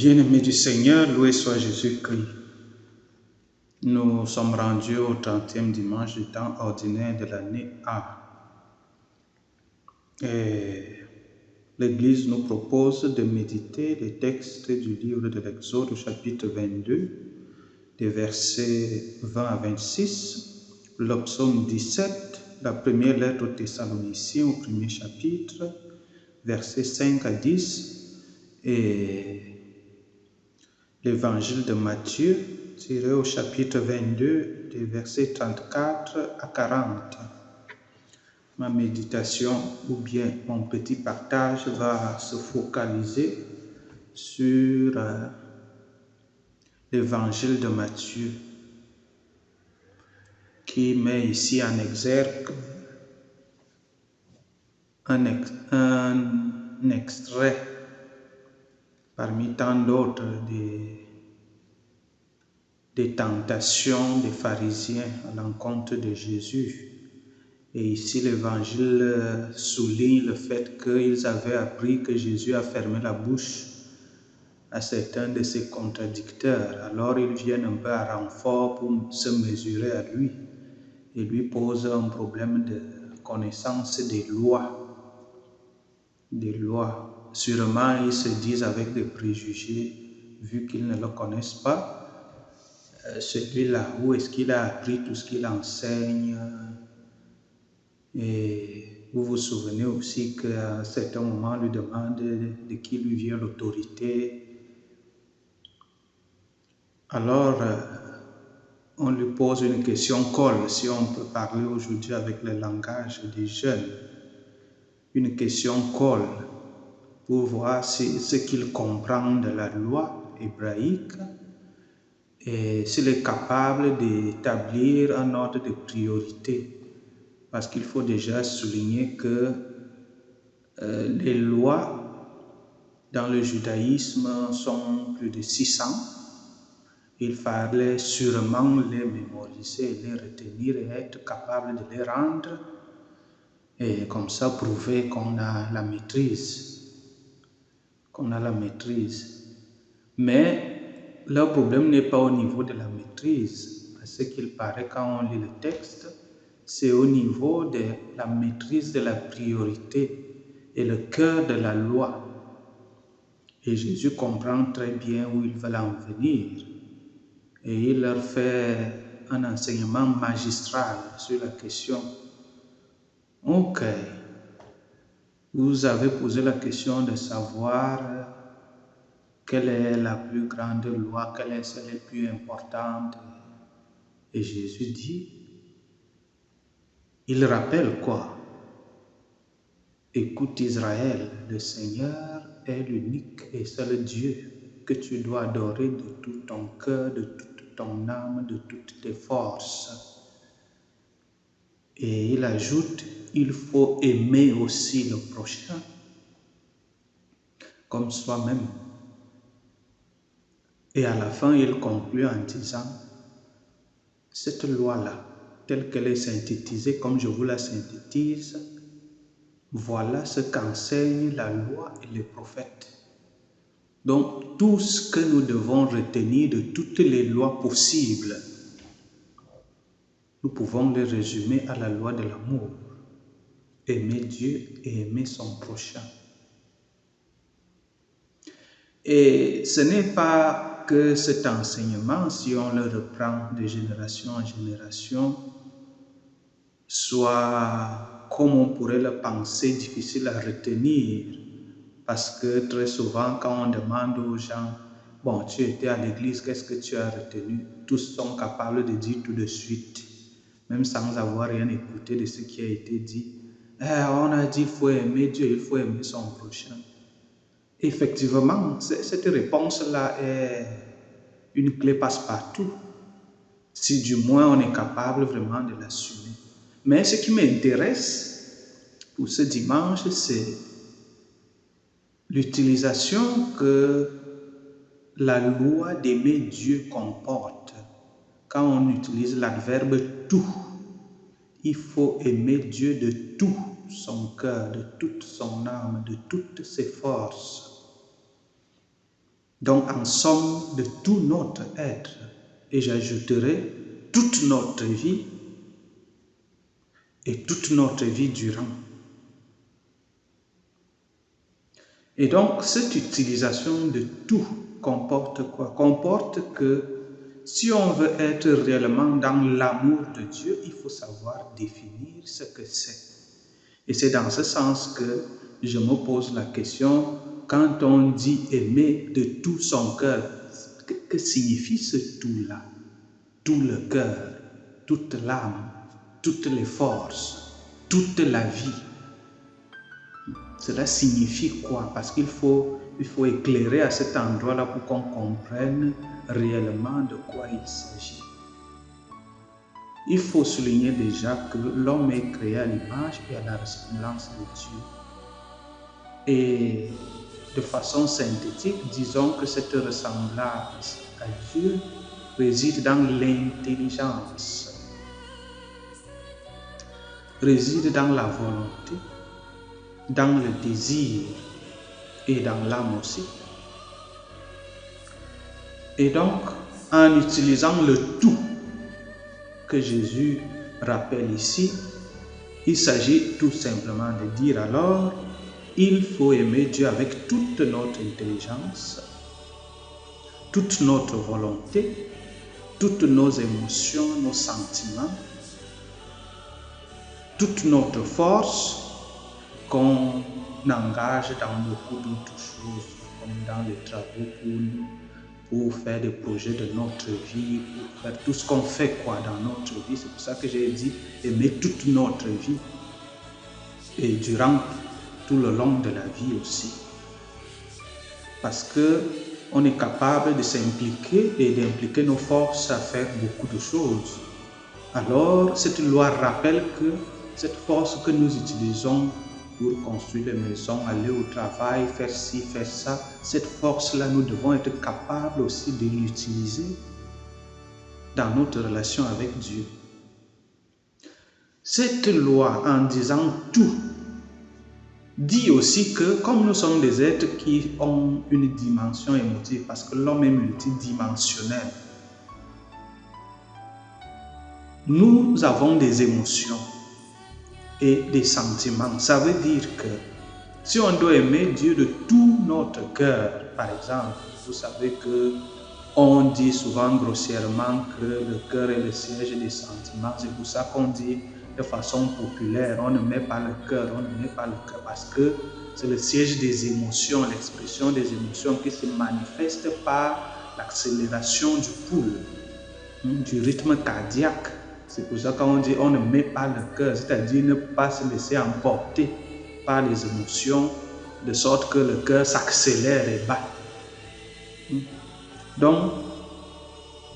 Bien-aimés du Seigneur, loué soit Jésus-Christ. Nous sommes rendus au 30e dimanche du temps ordinaire de l'année A. Et l'Église nous propose de méditer les textes du livre de l'Exode au chapitre 22, des versets 20 à 26, le psaume 17, la première lettre aux Thessaloniciens au premier chapitre, versets 5 à 10, et l'Évangile de Matthieu, tiré au chapitre 22, des versets 34 à 40. Ma méditation ou bien mon petit partage va se focaliser sur l'Évangile de Matthieu, qui met ici en exergue un extrait parmi tant d'autres des tentations des pharisiens à l'encontre de Jésus. Et ici, l'Évangile souligne le fait qu'ils avaient appris que Jésus a fermé la bouche à certains de ses contradicteurs. Alors, ils viennent un peu à renfort pour se mesurer à lui et lui posent un problème de connaissance des lois. Sûrement, ils se disent avec des préjugés, vu qu'ils ne le connaissent pas, celui-là, où est-ce qu'il a appris tout ce qu'il enseigne? Et vous vous souvenez aussi qu'à un certain moment, on lui demande de qui lui vient l'autorité. Alors, on lui pose une question colle, si on peut parler aujourd'hui avec le langage des jeunes. Une question colle pour voir ce qu'il comprend de la loi hébraïque et s'il est capable d'établir un ordre de priorité. Parce qu'il faut déjà souligner que les lois dans le judaïsme sont plus de 600. Il fallait sûrement les mémoriser, les retenir et être capable de les rendre et comme ça prouver qu'on a la maîtrise. Mais le problème n'est pas au niveau de la maîtrise, parce qu'il paraît quand on lit le texte, c'est au niveau de la maîtrise de la priorité et le cœur de la loi. Et Jésus comprend très bien où ils veulent en venir. Et il leur fait un enseignement magistral sur la question. Ok, vous avez posé la question de savoir quelle est la plus grande loi, quelle est celle la plus importante. Et Jésus dit, il rappelle quoi? Écoute Israël, le Seigneur est l'unique et seul Dieu que tu dois adorer de tout ton cœur, de toute ton âme, de toutes tes forces. Et il ajoute, il faut aimer aussi le prochain comme soi-même. Et à la fin, il conclut en disant, cette loi-là, telle qu'elle est synthétisée, comme je vous la synthétise, voilà ce qu'enseignent la loi et les prophètes. Donc, tout ce que nous devons retenir de toutes les lois possibles, nous pouvons les résumer à la loi de l'amour. Aimer Dieu et aimer son prochain. Et ce n'est pas que cet enseignement, si on le reprend de génération en génération, soit, comme on pourrait le penser, difficile à retenir. Parce que très souvent, quand on demande aux gens, bon, tu étais à l'église, qu'est-ce que tu as retenu? Tous sont capables de dire tout de suite, même sans avoir rien écouté de ce qui a été dit. On a dit qu'il faut aimer Dieu, il faut aimer son prochain. Effectivement, cette réponse-là est une clé passe-partout. Si du moins on est capable vraiment de l'assumer. Mais ce qui m'intéresse pour ce dimanche, c'est l'utilisation que la loi d'aimer Dieu comporte. Quand on utilise l'adverbe tout, il faut aimer Dieu de tout son cœur, de toute son âme, de toutes ses forces. Donc en somme de tout notre être, et j'ajouterai toute notre vie et toute notre vie durant. Et donc cette utilisation de tout comporte quoi? Comporte que si on veut être réellement dans l'amour de Dieu, il faut savoir définir ce que c'est. Et c'est dans ce sens que je me pose la question, quand on dit aimer de tout son cœur, que signifie ce tout-là? Tout le cœur, toute l'âme, toutes les forces, toute la vie. Cela signifie quoi? Parce qu'il faut éclairer à cet endroit-là pour qu'on comprenne réellement de quoi il s'agit. Il faut souligner déjà que l'homme est créé à l'image et à la ressemblance de Dieu. Et de façon synthétique, disons que cette ressemblance à Dieu réside dans l'intelligence, réside dans la volonté, dans le désir et dans l'âme aussi. Et donc, en utilisant le tout que Jésus rappelle ici, il s'agit tout simplement de dire alors, il faut aimer Dieu avec toute notre intelligence, toute notre volonté, toutes nos émotions, nos sentiments, toute notre force qu'on engage dans beaucoup d'autres choses, comme dans les travaux pour faire des projets de notre vie, pour faire tout ce qu'on fait dans notre vie. C'est pour ça que j'ai dit aimer toute notre vie et durant tout le long de la vie aussi. Parce que on est capable de s'impliquer et d'impliquer nos forces à faire beaucoup de choses. Alors, cette loi rappelle que cette force que nous utilisons pour construire des maisons, aller au travail, faire ci, faire ça, cette force-là, nous devons être capables aussi de l'utiliser dans notre relation avec Dieu. Cette loi, en disant tout, dit aussi que comme nous sommes des êtres qui ont une dimension émotive, parce que l'homme est multidimensionnel, nous avons des émotions et des sentiments. Ça veut dire que si on doit aimer Dieu de tout notre cœur, par exemple, vous savez que on dit souvent grossièrement que le cœur est le siège des sentiments. C'est pour ça qu'on dit de façon populaire, on ne met pas le cœur, parce que c'est le siège des émotions, l'expression des émotions qui se manifeste par l'accélération du pouls, du rythme cardiaque. C'est pour ça qu'on dit on ne met pas le cœur, c'est-à-dire ne pas se laisser emporter par les émotions, de sorte que le cœur s'accélère et bat. Donc,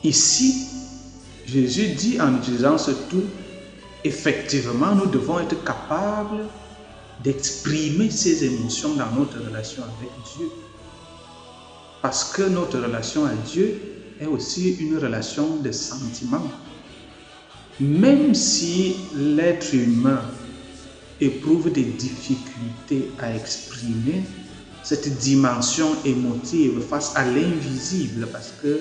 ici, Jésus dit en utilisant ce tout, effectivement, nous devons être capables d'exprimer ces émotions dans notre relation avec Dieu. Parce que notre relation à Dieu est aussi une relation de sentiments. Même si l'être humain éprouve des difficultés à exprimer cette dimension émotive face à l'invisible, parce que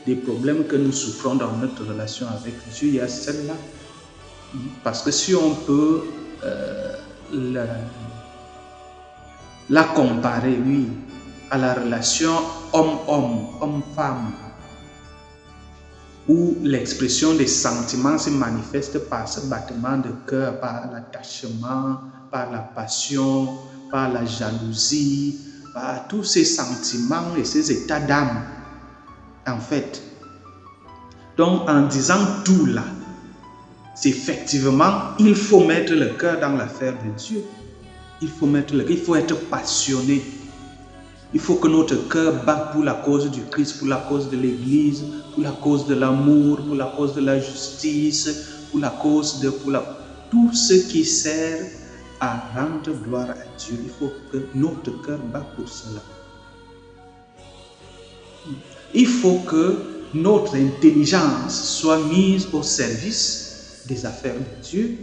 des problèmes que nous souffrons dans notre relation avec Dieu, il y a celle-là. Parce que si on peut la comparer, oui, à la relation homme-homme, homme-femme, où l'expression des sentiments se manifeste par ce battement de cœur, par l'attachement, par la passion, par la jalousie, par tous ces sentiments et ces états d'âme, en fait. Donc, en disant tout là, c'est effectivement, il faut mettre le cœur dans l'affaire de Dieu. Il faut être passionné. Il faut que notre cœur batte pour la cause du Christ, pour la cause de l'Église, pour la cause de l'amour, pour la cause de la justice, pour la cause de tout ce qui sert à rendre gloire à Dieu. Il faut que notre cœur batte pour cela. Il faut que notre intelligence soit mise au service des affaires de Dieu.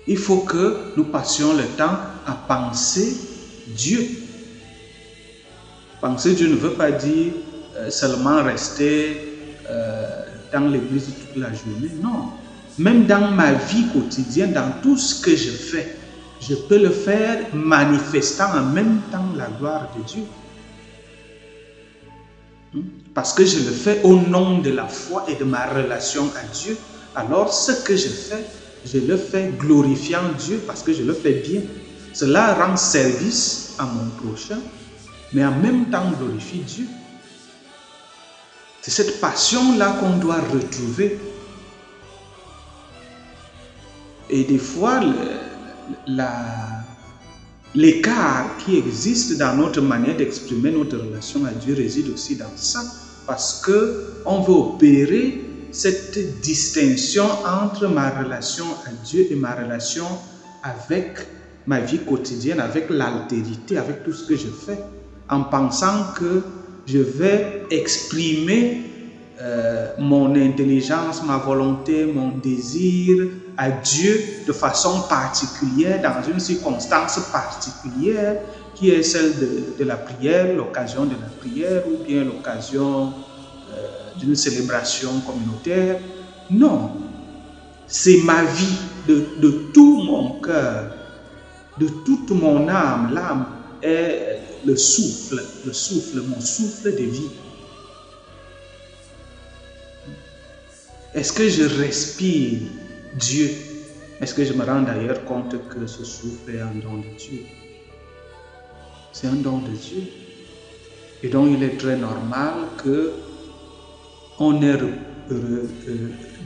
Il faut que nous passions le temps à penser Dieu. Penser Dieu ne veut pas dire seulement rester dans l'église toute la journée. Non. Même dans ma vie quotidienne, dans tout ce que je fais, je peux le faire manifestant en même temps la gloire de Dieu. Parce que je le fais au nom de la foi et de ma relation à Dieu. Alors ce que je fais, je le fais glorifiant Dieu parce que je le fais bien. Cela rend service à mon prochain, mais en même temps glorifie Dieu. C'est cette passion-là qu'on doit retrouver. Et des fois, l'écart qui existe dans notre manière d'exprimer notre relation à Dieu réside aussi dans ça. Parce qu'on veut opérer cette distinction entre ma relation à Dieu et ma relation avec ma vie quotidienne, avec l'altérité, avec tout ce que je fais, en pensant que je vais exprimer mon intelligence, ma volonté, mon désir à Dieu de façon particulière, dans une circonstance particulière, qui est celle de la prière, l'occasion de la prière, ou bien l'occasion d'une célébration communautaire. Non, c'est ma vie, de tout mon cœur, de toute mon âme. L'âme est le souffle, mon souffle de vie. Est-ce que je respire Dieu? Est-ce que je me rends d'ailleurs compte que ce souffle est un don de Dieu? C'est un don de Dieu. Et donc il est très normal qu'on ait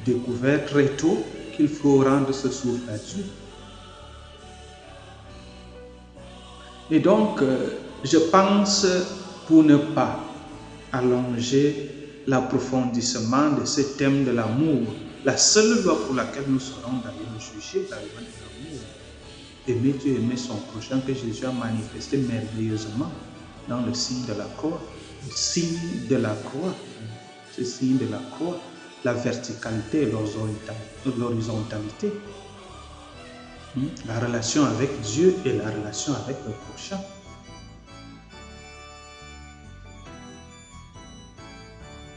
découvert très tôt qu'il faut rendre ce souffle à Dieu. Et donc, je pense, pour ne pas allonger l'approfondissement de ce thème de l'amour, la seule loi pour laquelle nous serons d'ailleurs jugés, la loi de l'amour, aimer Dieu, aimer son prochain, que Jésus a manifesté merveilleusement dans le signe de la croix. Le signe de la croix, ce signe de la croix, la verticalité et l'horizontalité. La relation avec Dieu et la relation avec le prochain.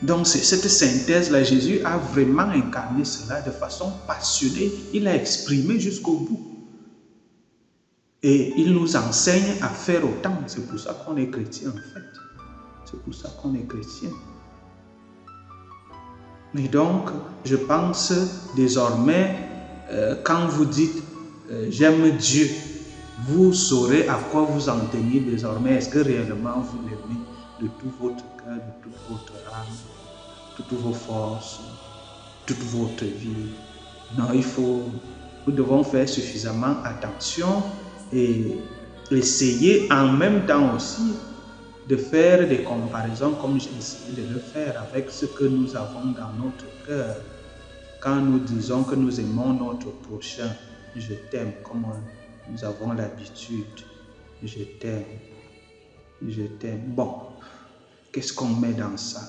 Donc c'est cette synthèse-là, Jésus a vraiment incarné cela de façon passionnée. Il a exprimé jusqu'au bout. Et il nous enseigne à faire autant. C'est pour ça qu'on est chrétien en fait. C'est pour ça qu'on est chrétien. Et donc, je pense désormais, quand vous dites j'aime Dieu, vous saurez à quoi vous en tenir désormais. Est-ce que réellement vous l'aimez de tout votre cœur, de toute votre âme, de toutes vos forces, toute votre vie? Non, nous devons faire suffisamment attention et essayer en même temps aussi de faire des comparaisons comme j'ai essayé de le faire avec ce que nous avons dans notre cœur. Quand nous disons que nous aimons notre prochain, je t'aime, comme nous avons l'habitude, je t'aime, je t'aime. Bon, qu'est-ce qu'on met dans ça?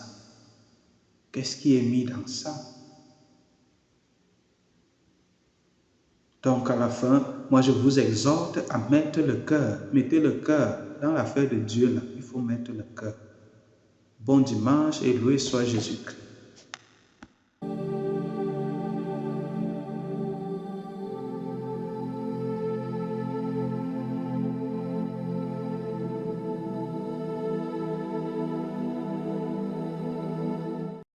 Qu'est-ce qui est mis dans ça? Donc à la fin, moi je vous exhorte à mettre le cœur. Mettez le cœur dans l'affaire de Dieu là. Il faut mettre le cœur. Bon dimanche et loué soit Jésus-Christ.